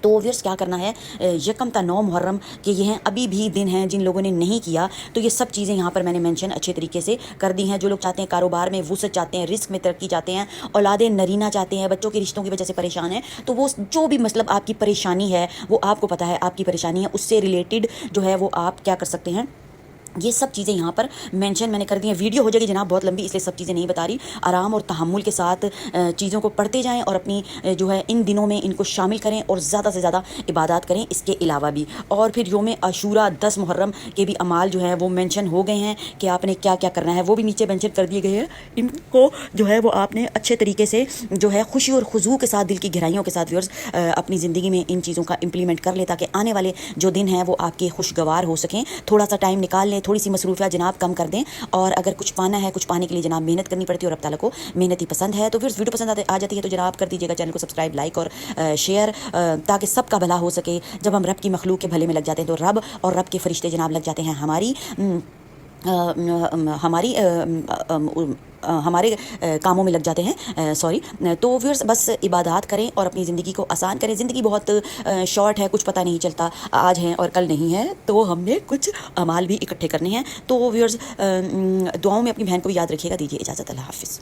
تو ویئرس کیا کرنا ہے، یکم تا 9 محرم کہ یہ ہیں ابھی بھی دن ہیں، جن لوگوں نے نہیں کیا تو یہ سب چیزیں یہاں پر میں نے مینشن اچھے طریقے سے کر دی ہیں۔ جو لوگ چاہتے ہیں کاروبار میں وسعت چاہتے ہیں، رزق میں ترقی چاہتے ہیں، اولادیں نرینہ چاہتے ہیں، بچوں کے رشتوں کی وجہ سے پریشان ہیں، تو وہ جو بھی مطلب آپ کی پریشانی ہے وہ آپ کو پتہ ہے آپ کی پریشانی ہے، اس سے ریلیٹڈ جو ہے وہ آپ کیا کر سکتے ہیں، یہ سب چیزیں یہاں پر مینشن میں نے کر دی ہیں۔ ویڈیو ہو جائے گی جناب بہت لمبی، اس لیے سب چیزیں نہیں بتا رہی۔ آرام اور تحمل کے ساتھ چیزوں کو پڑھتے جائیں اور اپنی جو ہے ان دنوں میں ان کو شامل کریں اور زیادہ سے زیادہ عبادات کریں اس کے علاوہ بھی۔ اور پھر یوم عاشورہ 10 محرم کے بھی اعمال جو ہیں وہ مینشن ہو گئے ہیں کہ آپ نے کیا کیا کرنا ہے، وہ بھی نیچے مینشن کر دیے گئے ہیں۔ ان کو جو ہے وہ آپ نے اچھے طریقے سے جو ہے خوشی اور خضوع کے ساتھ، دل کی گہرائیوں کے ساتھ ویورز اپنی زندگی میں ان چیزوں کا امپلیمنٹ کر لیں تاکہ آنے والے جو دن ہیں وہ آپ کے خوشگوار ہو سکیں۔ تھوڑا سا ٹائم نکال لیں، تھوڑی سی مصروفیات جناب کم کر دیں، اور اگر کچھ پانا ہے، کچھ پانے کے لیے جناب محنت کرنی پڑتی ہے، اور رب تعالیٰ کو محنت ہی پسند ہے۔ تو پھر ویڈیو پسند آ جاتی ہے تو جناب کر دیجیے گا چینل کو سبسکرائب، لائک اور شیئر، تاکہ سب کا بھلا ہو سکے۔ جب ہم رب کی مخلوق کے بھلے میں لگ جاتے ہیں تو رب اور رب کے فرشتے جناب لگ جاتے ہیں ہمارے کاموں میں لگ جاتے ہیں، سوری۔ تو ویورز بس عبادات کریں اور اپنی زندگی کو آسان کریں۔ زندگی بہت شارٹ ہے، کچھ پتہ نہیں چلتا آج ہیں اور کل نہیں ہے، تو ہم نے کچھ اعمال بھی اکٹھے کرنے ہیں۔ تو ویورز دعاؤں میں اپنی بہن کو بھی یاد رکھیے گا۔ دیجیے اجازت، اللہ حافظ۔